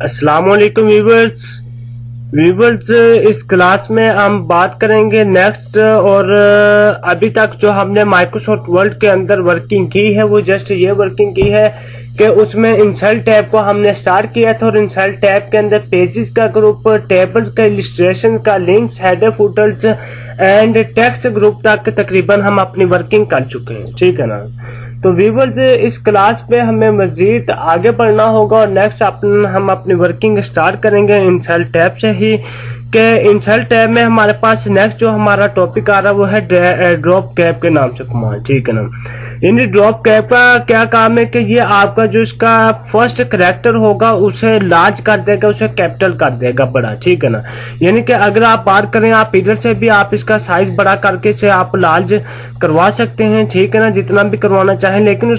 अस्सलाम वालेकुम व्यूवर्स। इस क्लास में हम बात करेंगे नेक्स्ट और अभी तक जो हमने माइक्रोसॉफ्ट वर्ड के अंदर वर्किंग की है वो जस्ट ये वर्किंग की है कि उसमें इंसर्ट टैब को हमने स्टार्ट किया था और इंसर्ट टैब के अंदर पेजेस का ग्रुप, टेबल्स का, इलिस्ट्रेशन का, links, header, putters and text group तक तकरीबन हम अपनी वर्किंग कर चुके हैं। ठीक है ना। तो व्यूवर्स इस क्लास में हमें मजीद आगे बढ़ना होगा और नेक्स्ट हम अपनी वर्किंग स्टार्ट करेंगे इंसर्ट टैब से ही। के इंसर्ट टैब में हमारे पास नेक्स्ट जो हमारा टॉपिक आ रहा है वो है ड्रॉप कैप के नाम से कमांड। ठीक है ना। इन ड्रॉप कैप का क्या काम है कि ये आपका जो इसका फर्स्ट करैक्टर होगा उसे लार्ज कर देगा, उसे कैपिटल कर देगा, बड़ा। ठीक है ना। यानी कि अगर आप बात करें, आप इधर से भी आप इसका साइज बड़ा करके इसे आप लार्ज करवा सकते हैं। ठीक है ना, जितना भी करवाना चाहें। लेकिन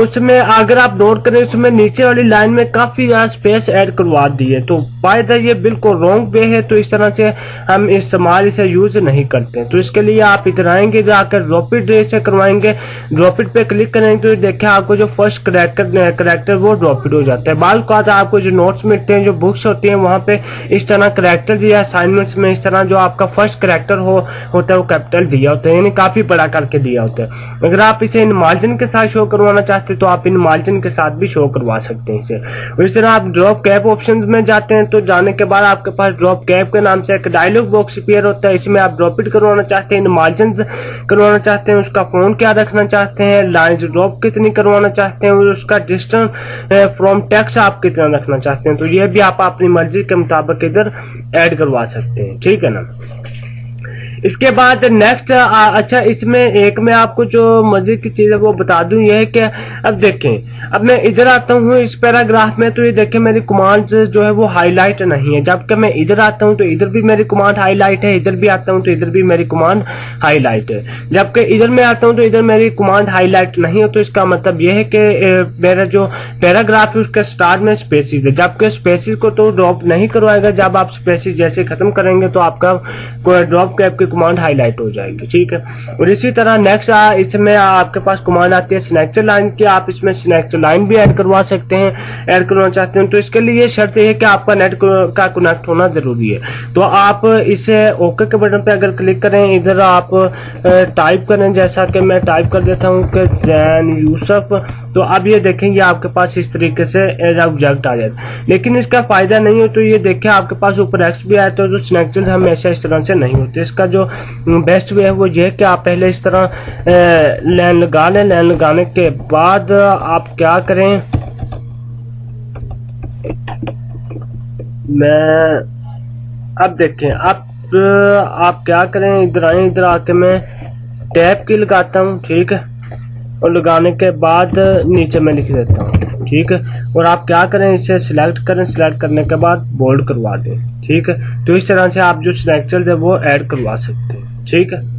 उसमें अगर आप नोट करें, उसमें नीचे वाली लाइन में काफी ज्यादा स्पेस ऐड करवा दी है, तो फायदा ये बिल्कुल रॉन्ग वे है। तो इस तरह से हम इस्तेमाल इसे यूज नहीं करते। तो इसके लिए आप इधर आएंगे, जाकर ड्रॉपिड से करवाएंगे, ड्रॉपिड पे क्लिक करेंगे तो देखिए आपको जो फर्स्ट करैक्टर वो ड्रॉपिड हो जाता है। बाल का आपको जो नोट्स मिलते हैं, जो बुक्स होती हैं, वहां पे इस तरह करैक्टर दिया, असाइनमेंट्स में इस तरह जो आपका फर्स्ट करैक्टर होता है वो कैपिटल दिया होता है, यानी काफी बड़ा करके दिया होता है। अगर आप इसे इन मार्जिन के साथ शो करवाना चाहते हैं तो आप इन मार्जिन के साथ भी शो करवा सकते हैं इसे। इस तरह आप ड्रॉप कैप ऑप्शन में जाते हैं तो जाने के बाद आपके पास ड्रॉप कैप के नाम से एक डायलॉग बॉक्स अपीयर होता है। इसमें आप ड्रॉप इट करवाना चाहते हैं, इन मार्जिन करवाना चाहते हैं, उसका फोन क्या रखना चाहते हैं, लाइन ड्रॉप कितनी करवाना चाहते हैं, और उसका डिस्टेंस फ्रॉम टेक्स्ट आप कितना रखना चाहते हैं। तो ये भी आप अपनी मर्जी के मुताबिक इधर ऐड करवा सकते हैं। ठीक है ना। इसके बाद नेक्स्ट अच्छा, इसमें एक मैं आपको जो मजे की चीज है वो बता दूं, ये है कि अब देखें, अब मैं इधर आता हूँ इस पैराग्राफ में, तो ये देखें मेरी कमांड जो है वो हाईलाइट नहीं है। जबकि मैं इधर आता हूँ तो इधर भी मेरी कमांड हाईलाइट है, इधर भी आता हूँ तो इधर भी मेरी कमांड हाईलाइट है। जबकि इधर मैं आता हूँ तो इधर मेरी कमांड हाईलाइट नहीं है। तो इसका मतलब यह है कि मेरा जो पैराग्राफ है उसके स्टार्ट में स्पेसिस है, जबकि स्पेसिस को तो ड्रॉप नहीं करवाएगा। जब आप स्पेसिस जैसे खत्म करेंगे तो आपका ड्रॉप कैप की कमांड हाईलाइट हो जाएगी। ठीक है। और इसी तरह नेक्स्ट इसमें आपके पास कमांड आती है सिनेक्टर लाइन की। आप इसमें सिनेक्टर लाइन भी ऐड करवा सकते हैं, ऐड करना चाहते हैं तो इसके लिए शर्त है कि आपका नेट का कनेक्ट होना जरूरी है। तो आप इसे ओके के बटन पे अगर क्लिक करें, इधर आप टाइप करें, जैसा कि मैं टाइप कर देता हूँ कि जैन यूसुफ, तो अब ये देखेंगे आपके पास इस तरीके से एज ऑब्जेक्ट आ जाता है। लेकिन इसका फायदा नहीं है। तो ये देखें आपके पास ऊपर एक्स भी आता है, तो सिनेक्टर हमेशा इस तरह से नहीं होते। इसका जो बेस्ट वे है वो ये है कि आप पहले इस तरह लाइन लगा लें। लाइन लगाने के बाद आप क्या करें, मैं अब देखें आप क्या करें, इधर आए, इधर आके मैं टैब की लगाता हूँ। ठीक है। और लगाने के बाद नीचे मैं लिख देता हूँ। ठीक है। और आप क्या करें, इसे सिलेक्ट करें, सिलेक्ट करने के बाद बोल्ड करवा दें। ठीक है। तो इस तरह से आप जो सिलेक्टर है वो ऐड करवा सकते हैं। ठीक है।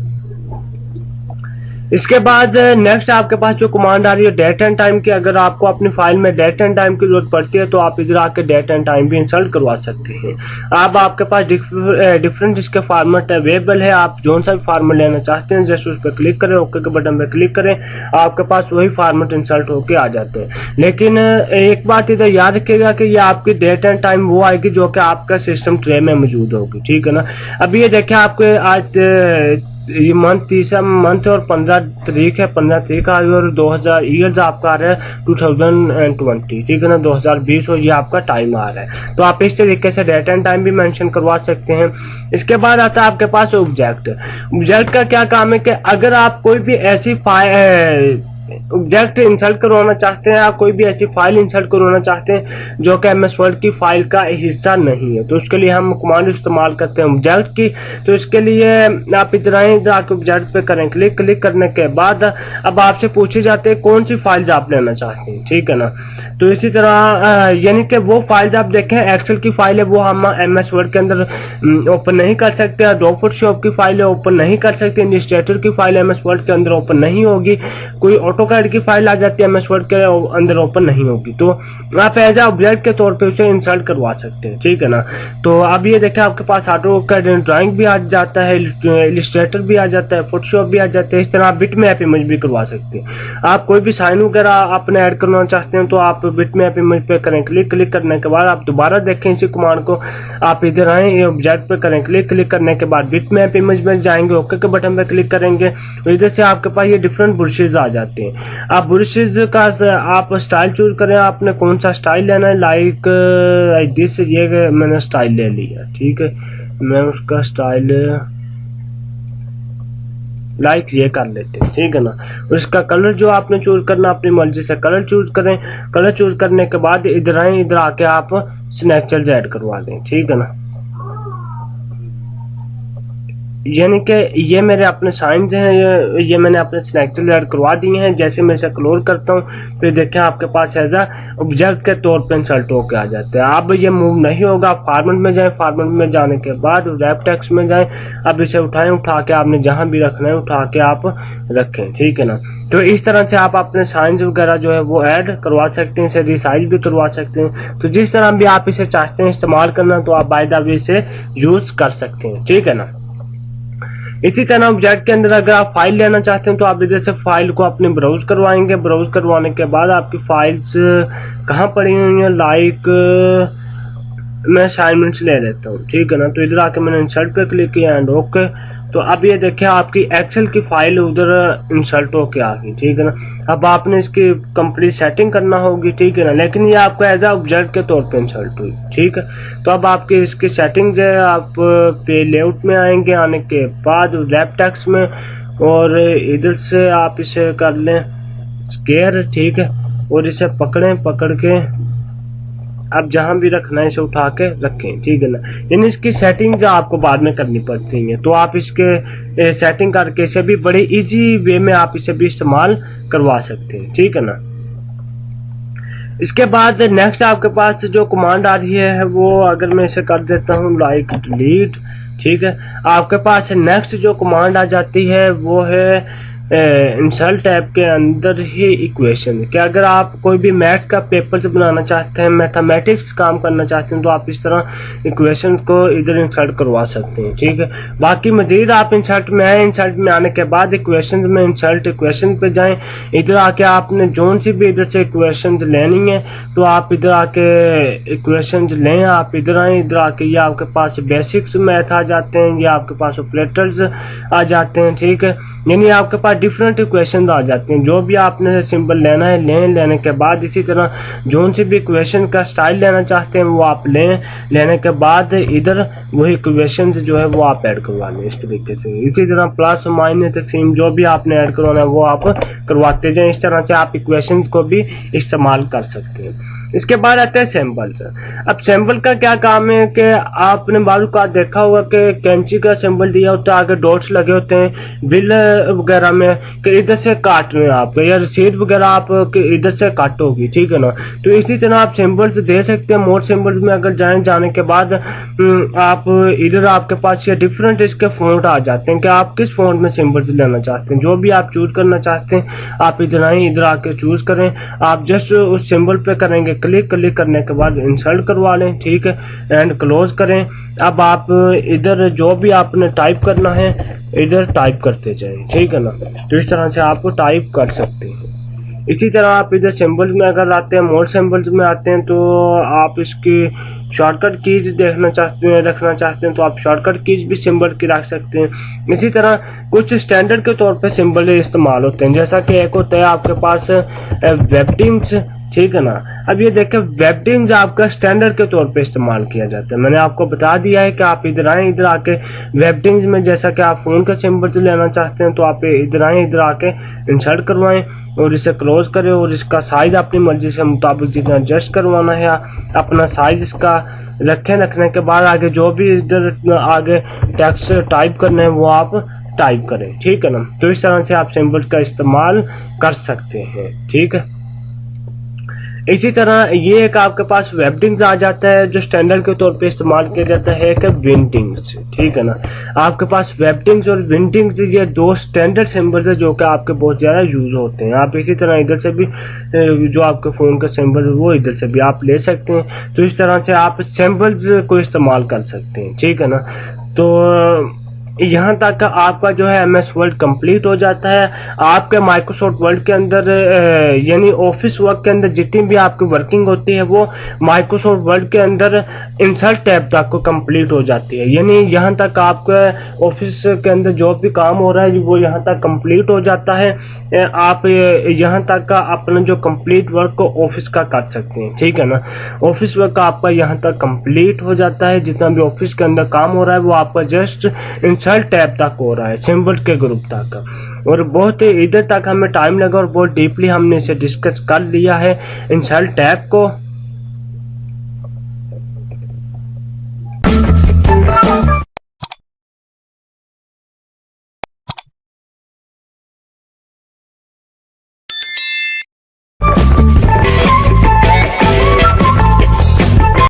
इसके बाद नेक्स्ट आपके पास जो कमांड आ रही है डेट एंड टाइम की। अगर आपको अपनी फाइल में डेट एंड टाइम की जरूरत पड़ती है तो आप इधर आके डेट एंड टाइम भी इंसर्ट करवा सकते हैं। अब आपके पास डिफरेंट इसके फॉर्मेट अवेलेबल है। आप जो सा भी फॉर्मेट लेना चाहते हैं जस्ट उस पर क्लिक करें, ओके के बटन पे क्लिक करें, आपके पास वही फॉर्मेट इंसर्ट होके आ जाते हैं। लेकिन एक बात इधर याद रखिएगा कि ये आपकी डेट एंड टाइम वो आएगी जो कि आपका सिस्टम ट्रे में मौजूद होगी। ठीक है ना। अब ये देखिए आपके आज ये मंथ तीसरा मंथ और 15 तारीख है, 15 तारीख आ रही है और 2000 ईयर्स आपका आ रहा है 2020। ठीक है ना, 2020 और ये आपका टाइम आ रहा है। तो आप इस तरीके से डेट एंड टाइम भी मेंशन करवा सकते हैं। इसके बाद आता है आपके पास ऑब्जेक्ट का क्या काम है कि अगर आप कोई भी ऐसी ऑब्जेक्ट इंसर्ट करवाना चाहते हैं या कोई भी ऐसी फाइल इंसर्ट करवाना चाहते हैं जो कि एमएस वर्ड की फाइल का हिस्सा नहीं है, तो उसके लिए हम कमांड इस्तेमाल करते हैं ऑब्जेक्ट की। तो इसके लिए आप इधर आए, इधर आके ऑब्जेक्ट पे करें क्लिक, क्लिक करने के बाद अब आपसे पूछे जाते हैं कौन सी फाइल्स आप लेना चाहते हैं। ठीक है ना। तो इसी तरह यानी कि वो फाइल्स आप देखें, एक्सेल की फाइल है वो हम एमएस वर्ड के अंदर ओपन नहीं कर सकते, अडोब फोटोशॉप की फाइल ओपन नहीं कर सकते, इलस्ट्रेटर की फाइल एमएस वर्ड के अंदर ओपन नहीं होगी, कोई ऑटोकैड की फाइल आ जाती है, एमएस वर्ड के अंदर ओपन नहीं होगी, तो आप एज ऑब्जेक्ट के तौर पे उसे इंसर्ट करवा सकते हैं, ठीक है ना। तो अब ये देखें आपके पास ऑटोकैड ड्राइंग भी आ जाता है, इलस्ट्रेटर भी आ जाता है, फोटोशॉप भी आ जाता है। इस तरह आप बिटमैप इमेज भी करवा सकते हैं। आप कोई भी साइन वगैरह अपने ऐड करना चाहते हैं तो आप बिटमैप इमेज पे करें क्लिक, क्लिक करने के बाद आप दोबारा देखें इसी कमांड को, आप इधर आए ऑब्जेक्ट पे करें क्लिक, क्लिक करने के बाद बिटमैप इमेज में जाएंगे, ओके के बटन पे क्लिक करेंगे तो इधर से आपके पास ये डिफरेंट ब्रशेज आ जाते हैं। आप ब्रशेज का आप स्टाइल चूज करें, आपने कौन सा स्टाइल लेना है, लाइक दिस, ये मैंने स्टाइल ले लिया, ठीक है। मैं उसका स्टाइल लाइक ये कर लेते हैं, ठीक है ना। उसका कलर जो आपने चूज करना अपनी मर्जी से कलर चूज करें। कलर चूज करने के बाद इधर आए, इधर आके आप स्नैपचैट ऐड करवा दें, ठीक है ना। यानी कि ये मेरे अपने साइंस हैं, ये मैंने अपने स्नैपचैट ऐड करवा दिए हैं। जैसे मैं इसे क्लोज करता हूँ फिर देखें आपके पास एज ऑब्जेक्ट के तौर पे इंसर्ट होकर आ जाते हैं। अब ये मूव नहीं होगा, आप फॉर्मेट में जाएं, फॉर्मेट में जाने के बाद रैप टेक्स्ट में जाएं, अब इसे उठाएं, उठा के आपने जहां भी रखना है उठा के आप रखें, ठीक है ना। तो इस तरह से आप अपने साइंस वगैरह जो है वो ऐड करवा सकते हैं, इसे रिसाइज भी करवा सकते हैं। तो जिस तरह भी आप इसे चाहते हैं इस्तेमाल करना तो आप बाय द वे इसे यूज कर सकते हैं, ठीक है ना। इसी तरह ऑब्जेक्ट के अंदर अगर आप फाइल लेना चाहते हैं तो आप इधर से फाइल को अपने ब्राउज करवाएंगे। ब्राउज करवाने के बाद आपकी फाइल्स कहाँ पड़ी हुई हैं, लाइक मैं असाइनमेंट्स ले लेता हूँ, ठीक है ना। तो इधर आके मैंने इंसर्ट पे क्लिक किया एंड ओके। तो अब ये देखिए आपकी एक्सेल की फाइल उधर इंसर्ट होके आ गई, ठीक है ना। अब आपने इसकी कंप्लीट सेटिंग करना होगी, ठीक है ना, लेकिन ये आपको एज ए ऑब्जेक्ट के तौर पे इंसर्ट हुई, ठीक है। तो अब आपकी इसकी सेटिंग्स है, आप पे लेआउट में आएंगे, आने के बाद रैप टेक्स्ट में, और इधर से आप इसे कर लें स्केयर, ठीक है, और इसे पकड़ें, पकड़ के अब जहां भी रखना है इसे उठा के रखें, ठीक है ना। यानी इसकी सेटिंग आपको बाद में करनी पड़ती है, तो आप इसके सेटिंग करके इसे भी बड़े इजी वे में आप इसे भी इस्तेमाल करवा सकते हैं, ठीक है ना। इसके बाद नेक्स्ट आपके पास जो कमांड आ रही है वो अगर मैं इसे कर देता हूँ लाइक डिलीट, ठीक है, आपके पास नेक्स्ट जो कमांड आ जाती है वो है इंसर्ट टैब के अंदर ही इक्वेशन। कि अगर आप कोई भी मैथ का पेपर बनाना चाहते हैं, मैथमेटिक्स काम करना चाहते हैं तो आप इस तरह इक्वेशन को इधर इंसर्ट करवा सकते हैं, ठीक है। बाकी मजीद आप इंसर्ट में आए, इंसर्ट में आने के बाद इक्वेशन में इंसर्ट इक्वेशन पे जाएं, इधर आके आपने जोन सी भी इधर से इक्वेशन लेनी है तो आप इधर आके इक्वेशन लें, आप इधर आए, इधर आके ये आपके पास बेसिक्स मैथ आ जाते हैं, ये आपके पास ऑपरेटर्स आ जाते हैं, ठीक है। यानी आपके पास डिफरेंट इक्वेशन आ जाते हैं, जो भी आपने सिंबल लेना है लें, लेने के बाद इसी तरह जोन से भी इक्वेशन का स्टाइल लेना चाहते हैं वो आप लें, लेने के बाद इधर वही इक्वेशन जो है वो आप ऐड करवा लें इस तरीके से। इसी तरह प्लस माइनस सीम जो भी आपने ऐड करवाना है वो आप करवाते जाएं, इस तरह से आप इक्वेशन को भी इस्तेमाल कर सकते हैं। इसके बाद आते हैं सिंबल्स। अब सिंबल का क्या काम है कि आपने बाजू का देखा होगा कि कैंची का सिंबल दिया होता है, आगे डॉट्स लगे होते हैं बिल वगैरह में कि इधर से काट रहे हैं आप, या रसीद वगैरह आप इधर से काट होगी, ठीक है ना। तो इसी तरह आप सिंबल्स दे सकते हैं। मोर सिंबल्स में अगर जाने के बाद आप इधर आपके पास ये डिफरेंट इसके फॉन्ट आ जाते हैं कि आप किस फॉन्ट में सिंबल्स लेना चाहते हैं, जो भी आप चूज करना चाहते हैं आप इधर आए, इधर आके चूज करें। आप जस्ट उस सिंबल पे करेंगे क्लिक, क्लिक करने के बाद इंसर्ट करवा लें, ठीक है, एंड क्लोज करें। अब आप इधर जो भी आपने टाइप करना है इधर टाइप करते जाएं, ठीक है ना। तो इस तरह से आप टाइप कर सकते हैं। इसी तरह आप इधर सिंबल्स में अगर आते हैं, मोर सिंबल्स में आते हैं तो आप इसकी शॉर्टकट कीज देखना चाहते हैं, रखना चाहते हैं तो आप शॉर्टकट कीज भी सिंबल की रख सकते हैं। इसी तरह कुछ स्टैंडर्ड के तौर पे सिंबल इस्तेमाल होते हैं, जैसा कि एक होता है आपके पास वेबटिंग्स, ठीक है ना। अब ये देखें वेबटिंग्स आपका स्टैंडर्ड के तौर पे इस्तेमाल किया जाता है। मैंने आपको बता दिया है कि आप इधर आए, इधर आके वेबटिंग्स में जैसा कि आप फोन का सिंबल लेना चाहते हैं तो आप इधर आए, इधर आके इंसर्ट करवाएं और इसे क्लोज करें, और इसका साइज अपनी मर्जी से मुताबिक जितना एडजस्ट करवाना है अपना साइज इसका रखें। रखने के बाद आगे जो भी इधर आगे टेक्स्ट टाइप करना है वो आप टाइप करें, ठीक है ना। तो इस तरह से आप सिंबल का इस्तेमाल कर सकते हैं, ठीक है। इसी तरह ये एक आपके पास वेबडिंग्स आ जाता है जो स्टैंडर्ड के तौर पे इस्तेमाल किया जाता है कि विंडिंग्स, ठीक है ना। आपके पास वेबडिंग्स और विंडिंग्स ये दो स्टैंडर्ड सिंबल्स है जो कि आपके बहुत ज़्यादा यूज होते हैं। आप इसी तरह इधर से भी जो आपके फ़ोन का सिंबल है वो इधर से भी आप ले सकते हैं। तो इस तरह से आप सिंबल्स को इस्तेमाल कर सकते हैं, ठीक है ना। तो यहाँ तक आपका जो है MS वर्ड कंप्लीट हो जाता है। आपके माइक्रोसॉफ्ट वर्ड के अंदर यानी ऑफिस वर्क के अंदर जितनी भी आपकी वर्किंग होती है वो माइक्रोसॉफ्ट वर्ड के अंदर इंसर्ट टैब तक को कंप्लीट हो जाती है। यानी यहाँ तक आपके ऑफिस के अंदर जो भी काम हो रहा है वो यहाँ तक कंप्लीट हो जाता है। आप यहाँ तक का अपना जो कंप्लीट वर्क को ऑफिस का कर सकते हैं, ठीक है ना। ऑफिस वर्क आपका यहाँ तक कंप्लीट हो जाता है। जितना भी ऑफिस के अंदर काम हो रहा है वो आपका जस्ट इंसर्ट टैब तक हो रहा है, सिंबल के ग्रुप तक। और बहुत इधर तक हमें टाइम लगा और बहुत डीपली हमने इसे डिस्कस कर लिया है इंसर्ट टैब को।